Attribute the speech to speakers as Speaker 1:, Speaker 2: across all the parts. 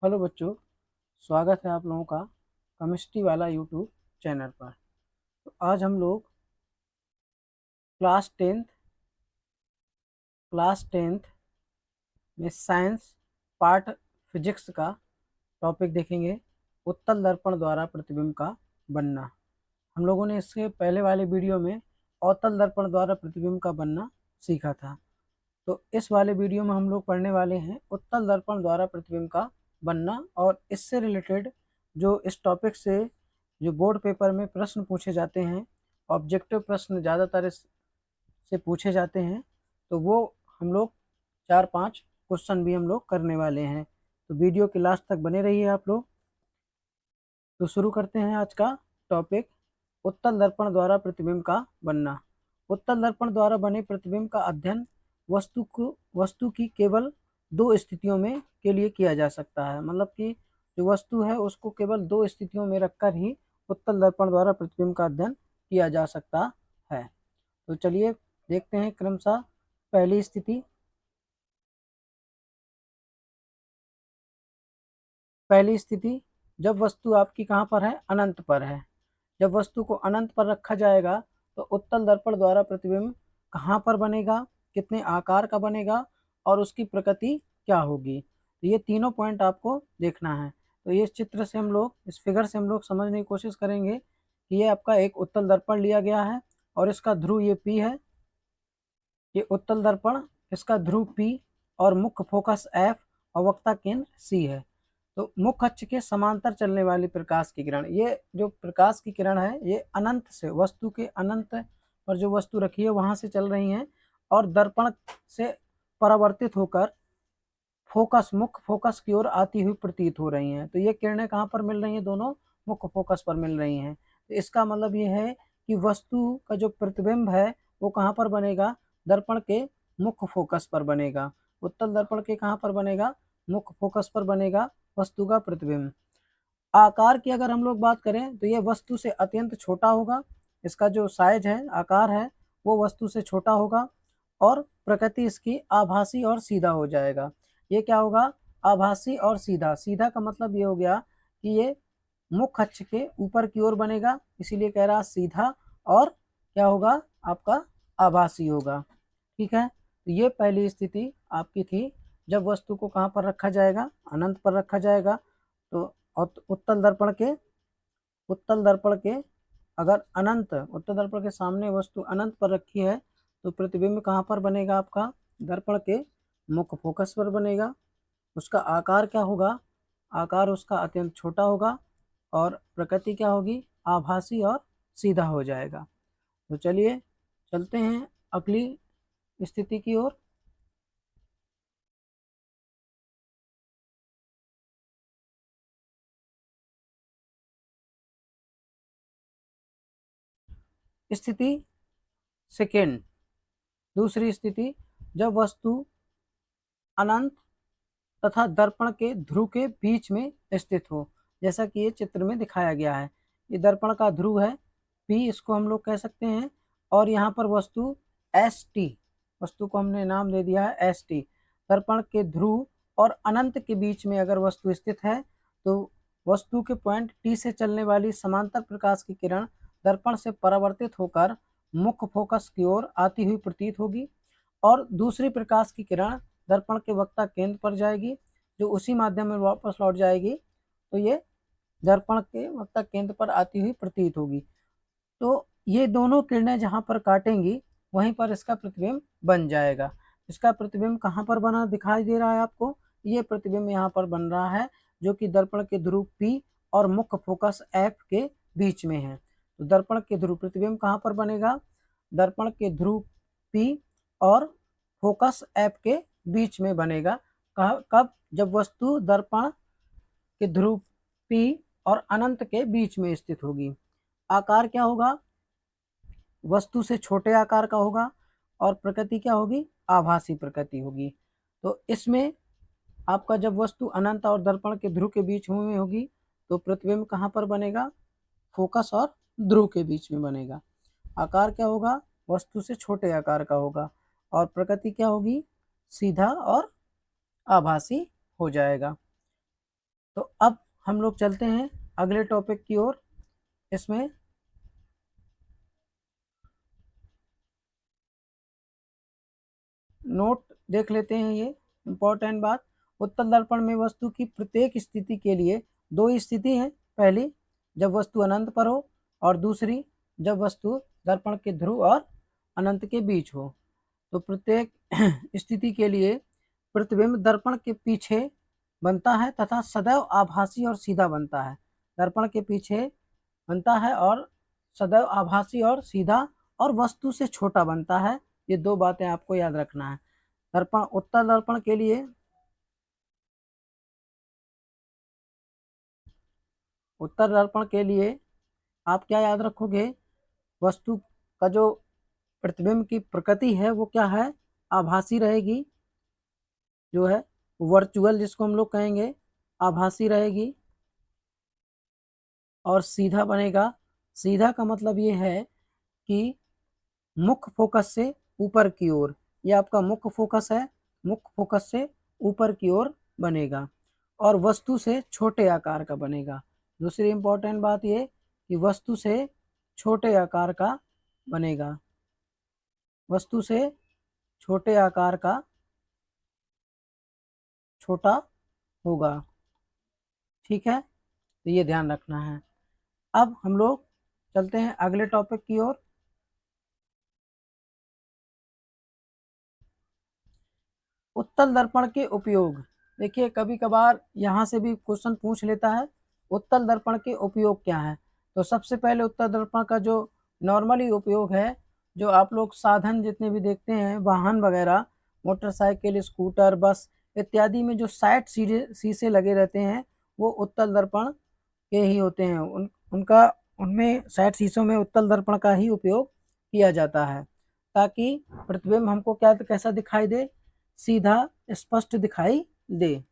Speaker 1: Hello बच्चों, स्वागत है आप लोगों का केमिस्ट्री वाला यूट्यूब चैनल पर। तो आज हम लोग क्लास टेंथ में साइंस पार्ट फिजिक्स का टॉपिक देखेंगे। उत्तल दर्पण द्वारा प्रतिबिंब का बनना। हम लोगों ने इसके पहले वाले वीडियो में अवतल दर्पण द्वारा प्रतिबिंब का बनना सीखा था। तो इस वाले वीडियो में हम लोग पढ़ने वाले हैं उत्तल दर्पण द्वारा प्रतिबिंब का बनना, और इससे रिलेटेड जो इस टॉपिक से जो बोर्ड पेपर में प्रश्न पूछे जाते हैं, ऑब्जेक्टिव प्रश्न ज़्यादातर से पूछे जाते हैं, तो वो हम लोग 4-5 क्वेश्चन भी हम लोग करने वाले हैं। तो वीडियो के लास्ट तक बने रहिए आप लोग। तो शुरू करते हैं आज का टॉपिक, उत्तल दर्पण द्वारा प्रतिबिंब का बनना। उत्तल दर्पण द्वारा बने प्रतिबिंब का अध्ययन वस्तु की केवल दो स्थितियों में के लिए किया जा सकता है। मतलब कि जो वस्तु है उसको केवल दो स्थितियों में रखकर ही उत्तल दर्पण द्वारा प्रतिबिंब का अध्ययन किया जा सकता है। तो चलिए देखते हैं क्रमशः। पहली स्थिति, जब वस्तु आपकी कहाँ पर है, अनंत पर है। जब वस्तु को अनंत पर रखा जाएगा तो उत्तल दर्पण द्वारा प्रतिबिंब कहाँ पर बनेगा, कितने आकार का बनेगा और उसकी प्रकृति क्या होगी। तो ये तीनों पॉइंट आपको देखना है। तो ये चित्र से हम लोग, इस फिगर से हम लोग समझने की कोशिश करेंगे कि ये आपका एक उत्तल दर्पण लिया गया है और इसका ध्रुव ये P है। ये उत्तल दर्पण, इसका ध्रुव P और मुख्य फोकस F और वक्ता केंद्र C है। तो मुख्य अक्ष के समांतर चलने वाली प्रकाश की किरण, ये जो प्रकाश की किरण है ये अनंत से, वस्तु के अनंत पर जो वस्तु रखी है वहां से चल रही हैं और दर्पण से परावर्तित होकर मुख्य फोकस की ओर आती हुई प्रतीत हो रही हैं। तो ये किरणें कहाँ पर मिल रही हैं, दोनों मुख्य फोकस पर मिल रही हैं। तो इसका मतलब ये है कि वस्तु का जो प्रतिबिंब है वो कहाँ पर बनेगा, दर्पण के मुख्य फोकस पर बनेगा। उत्तल दर्पण के कहाँ पर बनेगा, मुख्य फोकस पर बनेगा वस्तु का प्रतिबिंब। आकार की अगर हम लोग बात करें तो ये वस्तु से अत्यंत छोटा होगा। इसका जो साइज है, आकार है, वो वस्तु से छोटा होगा और प्रकृति इसकी आभासी और सीधा हो जाएगा। ये क्या होगा, आभासी और सीधा। सीधा का मतलब ये हो गया कि ये मुख्य अक्ष के ऊपर की ओर बनेगा, इसीलिए कह रहा सीधा, और क्या होगा आपका, आभासी होगा। ठीक है। तो ये पहली स्थिति आपकी थी, जब वस्तु को कहाँ पर रखा जाएगा, अनंत पर रखा जाएगा। तो उत्तल दर्पण के अगर अनंत, उत्तल दर्पण के सामने वस्तु अनंत पर रखी है तो प्रतिबिंब कहाँ पर बनेगा आपका, दर्पण के मुख्य फोकस पर बनेगा। उसका आकार क्या होगा, आकार उसका अत्यंत छोटा होगा और प्रकृति क्या होगी, आभासी और सीधा हो जाएगा। तो चलिए चलते हैं अगली स्थिति की ओर। स्थिति सेकेंड, दूसरी स्थिति, जब वस्तु अनंत तथा दर्पण के ध्रुव के बीच में स्थित हो, जैसा कि ये चित्र में दिखाया गया है। ये दर्पण का ध्रुव है P, इसको हम लोग कह सकते हैं, और यहाँ पर वस्तु ST, वस्तु को हमने नाम दे दिया है ST। दर्पण के ध्रुव और अनंत के बीच में अगर वस्तु स्थित है तो वस्तु के पॉइंट T से चलने वाली समांतर प्रकाश की किरण दर्पण से परावर्तित होकर मुख्य फोकस की ओर आती हुई प्रतीत होगी और दूसरी प्रकाश की किरण दर्पण के वक्ता केंद्र पर जाएगी, जो उसी माध्यम में वापस लौट जाएगी। तो ये दर्पण के वक्ता केंद्र पर आती हुई प्रतीत होगी। तो ये दोनों किरणें जहाँ पर काटेंगी वहीं पर इसका प्रतिबिंब बन जाएगा। इसका प्रतिबिंब कहाँ पर बना दिखाई दे रहा है आपको, ये प्रतिबिंब यहाँ पर बन रहा है, जो कि दर्पण के ध्रुव P और मुख्य फोकस F के बीच में है। तो दर्पण के ध्रुव, प्रतिबिंब कहाँ पर बनेगा, दर्पण के ध्रुव P और फोकस F के बीच में बनेगा। कब, जब वस्तु दर्पण के ध्रुव P और अनंत के बीच में स्थित होगी। आकार क्या होगा, वस्तु से छोटे आकार का होगा और प्रकृति क्या होगी, आभासी प्रकृति होगी। तो इसमें आपका जब वस्तु अनंत और दर्पण के ध्रुव के बीच में होगी तो प्रतिबिंब कहाँ पर बनेगा, फोकस और ध्रुव के बीच में बनेगा। आकार क्या होगा, वस्तु से छोटे आकार का होगा और प्रकृति क्या होगी, सीधा और आभासी हो जाएगा। तो अब हम लोग चलते हैं अगले टॉपिक की ओर। इसमें नोट देख लेते हैं, ये इंपॉर्टेंट बात। उत्तल दर्पण में वस्तु की प्रत्येक स्थिति के लिए दो स्थिति हैं। पहली, जब वस्तु अनंत पर हो, और दूसरी, जब वस्तु दर्पण के ध्रुव और अनंत के बीच हो। तो प्रत्येक स्थिति के लिए प्रतिबिंब दर्पण के पीछे बनता है तथा सदैव आभासी और सीधा बनता है। दर्पण के पीछे बनता है और सदैव आभासी और सीधा, और वस्तु से छोटा बनता है। ये दो बातें आपको याद रखना है। दर्पण, उत्तल दर्पण के लिए, उत्तल दर्पण के लिए आप क्या याद रखोगे? वस्तु का जो प्रतिबिंब की प्रकृति है वो क्या है? आभासी रहेगी, जो है वर्चुअल जिसको हम लोग कहेंगे, आभासी रहेगी और सीधा बनेगा। सीधा का मतलब ये है कि मुख्य फोकस से ऊपर की ओर, ये आपका मुख्य फोकस है, मुख्य फोकस से ऊपर की ओर बनेगा और वस्तु से छोटे आकार का बनेगा। दूसरी इंपॉर्टेंट बात ये कि वस्तु से छोटे आकार का बनेगा, वस्तु से छोटे आकार का, छोटा होगा। ठीक है, तो ये ध्यान रखना है। अब हम लोग चलते हैं अगले टॉपिक की ओर। उत्तल दर्पण के उपयोग। देखिए, कभी कभार यहाँ से भी क्वेश्चन पूछ लेता है, उत्तल दर्पण के उपयोग क्या है। तो सबसे पहले उत्तल दर्पण का जो नॉर्मली उपयोग है, जो आप लोग साधन जितने भी देखते हैं, वाहन वगैरह, मोटरसाइकिल, स्कूटर, बस इत्यादि में जो साइड शीशे लगे रहते हैं, वो उत्तल दर्पण के ही होते हैं। उनका उनमें साइड शीशों में उत्तल दर्पण का ही उपयोग किया जाता है, ताकि प्रतिबिंब हमको क्या कैसा दिखाई दे? सीधा, स्पष्ट दिखाई दे।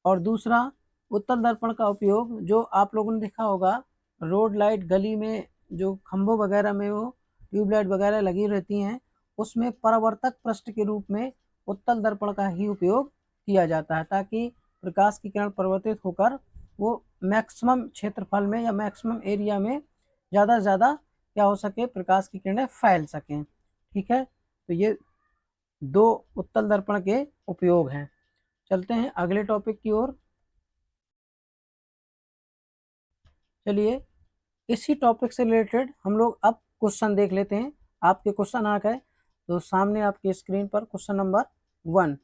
Speaker 1: और दूसरा, उत्तल दर्पण का उपयोग जो आप लोगों ने देखा होगा, रोड लाइट, गली में जो खंभों वगैरह में वो ट्यूबलाइट वगैरह लगी रहती हैं, उसमें परावर्तक पृष्ठ के रूप में उत्तल दर्पण का ही उपयोग किया जाता है, ताकि प्रकाश की किरण परिवर्तित होकर वो मैक्सिमम क्षेत्रफल में या मैक्सिमम एरिया में ज़्यादा से ज़्यादा क्या हो सके, प्रकाश की किरणें फैल सकें। ठीक है, तो ये दो उत्तल दर्पण के उपयोग हैं। चलते हैं अगले टॉपिक की ओर। चलिए, इसी टॉपिक से रिलेटेड हम लोग अब क्वेश्चन देख लेते हैं। आपके क्वेश्चन आ गए, तो सामने आपकी स्क्रीन पर क्वेश्चन नंबर 1।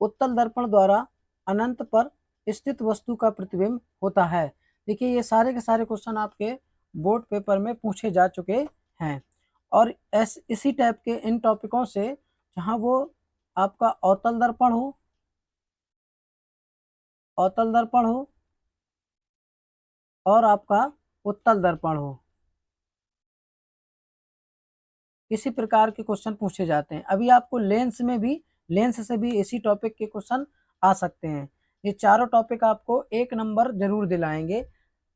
Speaker 1: उत्तल दर्पण द्वारा अनंत पर स्थित वस्तु का प्रतिबिंब होता है। देखिए, ये सारे के सारे क्वेश्चन आपके बोर्ड पेपर में पूछे जा चुके हैं, और इसी टाइप के इन टॉपिकों से, जहाँ वो आपका अवतल दर्पण हो, अवतल दर्पण हो और आपका उत्तल दर्पण हो, इसी प्रकार के क्वेश्चन पूछे जाते हैं। अभी आपको लेंस में भी, लेंस से भी इसी टॉपिक के क्वेश्चन आ सकते हैं। ये चारों टॉपिक आपको 1 नंबर जरूर दिलाएंगे,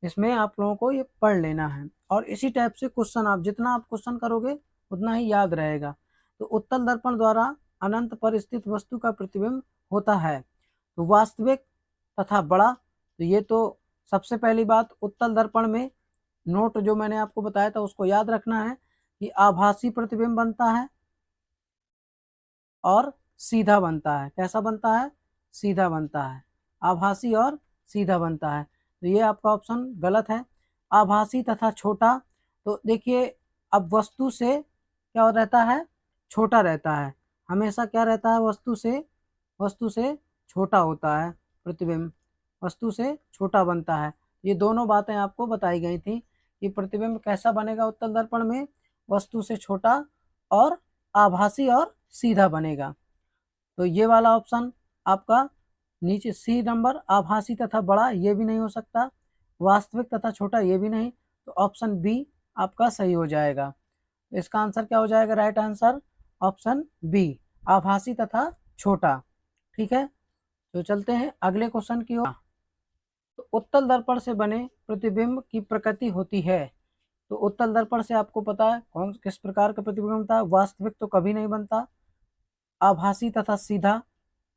Speaker 1: इसमें आप लोगों को ये पढ़ लेना है, और इसी टाइप से क्वेश्चन आप जितना आप क्वेश्चन करोगे उतना ही याद रहेगा। तो उत्तल दर्पण द्वारा अनंत पर स्थित वस्तु का प्रतिबिंब होता है। तो वास्तविक तथा बड़ा, तो ये तो सबसे पहली बात, उत्तल दर्पण में नोट जो मैंने आपको बताया था उसको याद रखना है कि आभासी प्रतिबिंब बनता है और सीधा बनता है। कैसा बनता है? सीधा बनता है। आभासी और सीधा बनता है, तो ये आपका ऑप्शन गलत है। आभासी तथा छोटा, तो देखिए, अब वस्तु से क्या रहता है? छोटा रहता है। हमेशा क्या रहता है? वस्तु से छोटा होता है प्रतिबिंब, वस्तु से छोटा बनता है। ये दोनों बातें आपको बताई गई थी कि प्रतिबिंब कैसा बनेगा उत्तल दर्पण में, वस्तु से छोटा और आभासी और सीधा बनेगा। तो ये वाला ऑप्शन आपका नीचे सी नंबर, आभासी तथा बड़ा, ये भी नहीं हो सकता, वास्तविक तथा छोटा ये भी नहीं, तो ऑप्शन बी आपका सही हो जाएगा। इसका आंसर क्या हो जाएगा? राइट आंसर ऑप्शन बी, आभासी तथा छोटा। ठीक है, तो चलते हैं अगले क्वेश्चन की ओर। तो उत्तल दर्पण से बने प्रतिबिंब की प्रकृति होती है। तो उत्तल दर्पण से आपको पता है कौन किस प्रकार का प्रतिबिंब बनता है। वास्तविक तो कभी नहीं बनता, आभासी तथा सीधा,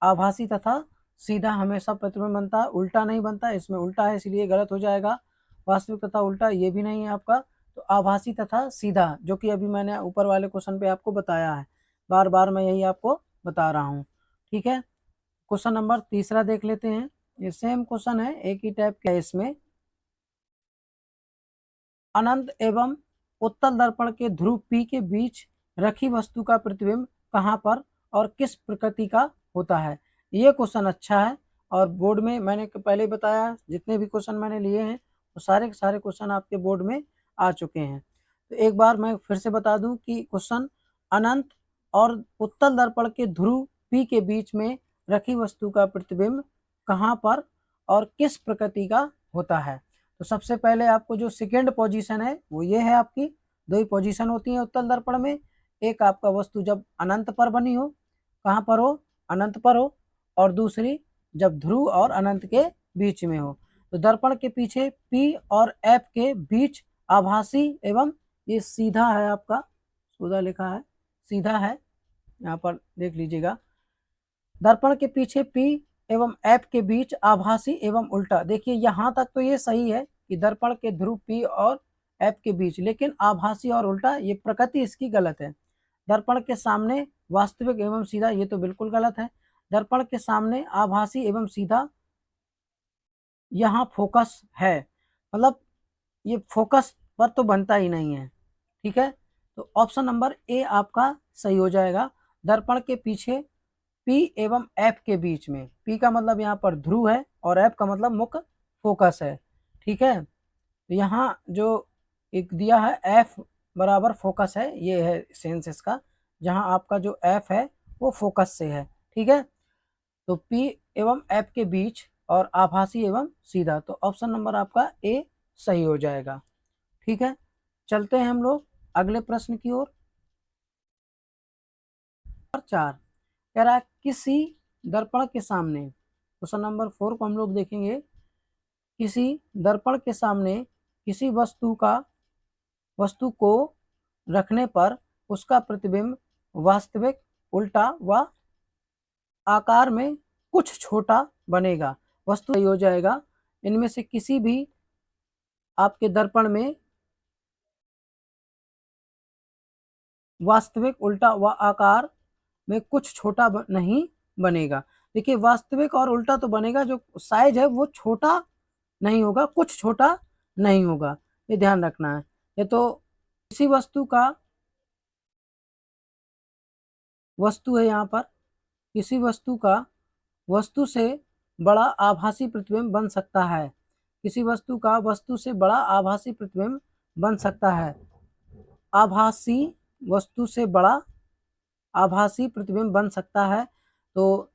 Speaker 1: आभासी तथा सीधा हमेशा प्रतिबिंब बनता है, उल्टा नहीं बनता, इसमें उल्टा है इसलिए गलत हो जाएगा। वास्तविक तथा उल्टा ये भी नहीं है आपका। तो आभासी तथा सीधा, जो कि अभी मैंने ऊपर वाले क्वेश्चन पे आपको बताया है, बार बार मैं यही आपको बता रहा हूँ। ठीक है, क्वेश्चन नंबर तीसरा देख लेते हैं। ये सेम क्वेश्चन है, एक ही टाइप का है इसमें। अनंत एवं उत्तल दर्पण के ध्रुव P के बीच रखी वस्तु का प्रतिबिंब कहाँ पर और किस प्रकृति का होता है। ये क्वेश्चन अच्छा है और बोर्ड में मैंने पहले बताया, जितने भी क्वेश्चन मैंने लिए हैं वो सारे के सारे क्वेश्चन आपके बोर्ड में आ चुके हैं। तो एक बार मैं फिर से बता दूं कि क्वेश्चन अनंत और उत्तल दर्पण के ध्रुव P के बीच में रखी वस्तु का प्रतिबिंब कहाँ पर और किस प्रकृति का होता है। तो सबसे पहले आपको जो सेकेंड पोजीशन है वो ये है आपकी। दो ही पोजीशन होती है उत्तल दर्पण में, एक आपका वस्तु जब अनंत पर बनी हो, कहाँ पर हो, अनंत पर हो, और दूसरी जब ध्रुव और अनंत के बीच में हो। तो दर्पण के पीछे P और F के बीच आभासी एवं, ये सीधा है आपका, सीधा लिखा है, सीधा है, यहाँ पर देख लीजिएगा। दर्पण के पीछे P एवं F के बीच आभासी एवं उल्टा। देखिए यहाँ तक तो ये सही है कि दर्पण के ध्रुव P और F के बीच, लेकिन आभासी और उल्टा ये प्रकृति इसकी गलत है। दर्पण के सामने वास्तविक एवं सीधा, ये तो बिल्कुल गलत है। दर्पण के सामने आभासी एवं सीधा, यहाँ फोकस है, मतलब ये फोकस पर तो बनता ही नहीं है। ठीक है, तो ऑप्शन नंबर ए आपका सही हो जाएगा। दर्पण के पीछे P एवं F के बीच में, P का मतलब यहाँ पर ध्रुव है और F का मतलब मुख्य फोकस है। ठीक है, तो यहाँ जो एक दिया है F बराबर फोकस है, ये है सेंस इसका, जहाँ आपका जो F है वो फोकस से है। ठीक है, तो P एवं F के बीच और आभासी एवं सीधा, तो ऑप्शन नंबर आपका ए सही हो जाएगा। ठीक है, चलते हैं हम लोग अगले प्रश्न की ओर। 4 कह रहा है किसी दर्पण के सामने, क्वेश्चन नंबर 4 को हम लोग देखेंगे। किसी दर्पण के सामने किसी वस्तु को रखने पर उसका प्रतिबिंब वास्तविक, उल्टा व आकार में कुछ छोटा बनेगा। वस्तु सही हो जाएगा। इनमें से किसी भी आपके दर्पण में वास्तविक, उल्टा व आकार में कुछ छोटा नहीं बनेगा। देखिए वास्तविक और उल्टा तो बनेगा, जो साइज है वो छोटा नहीं होगा, कुछ छोटा नहीं होगा, ये ध्यान रखना है। ये तो किसी वस्तु का, वस्तु है यहाँ पर, किसी वस्तु का वस्तु से बड़ा आभासी प्रतिबिंब बन सकता है। किसी वस्तु का वस्तु से बड़ा आभासी प्रतिबिंब बन सकता है। आभासी वस्तु से बड़ा आभासी प्रतिबिंब बन सकता है। तो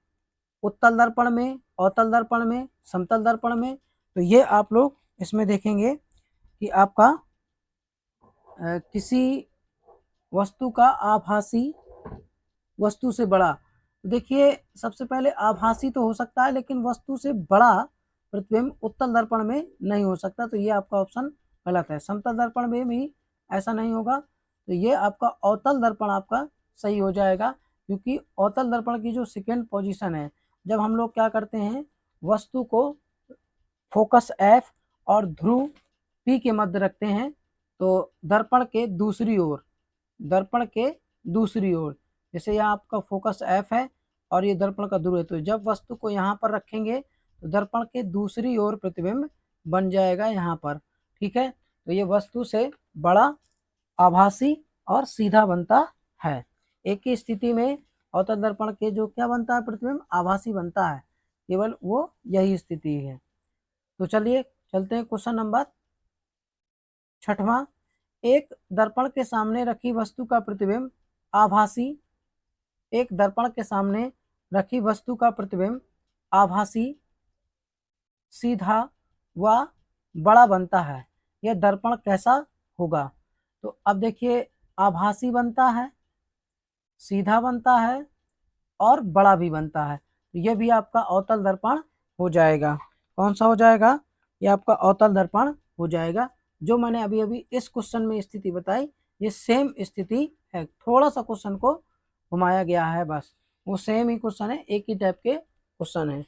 Speaker 1: उत्तल दर्पण में, अवतल दर्पण में, समतल दर्पण में, तो ये आप लोग इसमें देखेंगे कि आपका किसी वस्तु का आभासी वस्तु से बड़ा, देखिए सबसे पहले आभासी तो हो सकता है, लेकिन वस्तु से बड़ा प्रतिबिंब उत्तल दर्पण में नहीं हो सकता, तो ये आपका ऑप्शन गलत है। समतल दर्पण में भी ऐसा नहीं होगा, तो ये आपका अवतल दर्पण आपका सही हो जाएगा। क्योंकि अवतल दर्पण की जो सेकेंड पोजीशन है, जब हम लोग क्या करते हैं, वस्तु को फोकस F और ध्रुव P के मध्य रखते हैं, तो दर्पण के दूसरी ओर, दर्पण के दूसरी ओर, जैसे यहाँ आपका फोकस F है और ये दर्पण का ध्रुव है, तो जब वस्तु को यहाँ पर रखेंगे तो दर्पण के दूसरी ओर प्रतिबिंब बन जाएगा यहाँ पर। ठीक है, तो ये वस्तु से बड़ा, आभासी और सीधा बनता है। एक ही स्थिति में अवतल दर्पण के जो क्या बनता है, प्रतिबिंब आभासी बनता है, केवल वो यही स्थिति है। तो चलिए चलते हैं क्वेश्चन नंबर 6वां। एक दर्पण के सामने रखी वस्तु का प्रतिबिंब आभासी, एक दर्पण के सामने रखी वस्तु का प्रतिबिंब आभासी, सीधा व बड़ा बनता है। यह दर्पण कैसा होगा। तो अब देखिए आभासी बनता है, सीधा बनता है और बड़ा भी बनता है, तो यह भी आपका अवतल दर्पण हो जाएगा। कौन सा हो जाएगा, यह आपका अवतल दर्पण हो जाएगा। जो मैंने अभी अभी इस क्वेश्चन में स्थिति बताई, ये सेम स्थिति है, थोड़ा सा क्वेश्चन को घुमाया गया है बस, वो सेम ही क्वेश्चन है, एक ही टाइप के क्वेश्चन है।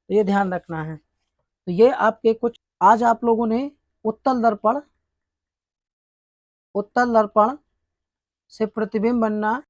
Speaker 1: तो ये ध्यान रखना है। तो ये आपके कुछ, आज आप लोगों ने उत्तल दर्पण से प्रतिबिंब बनना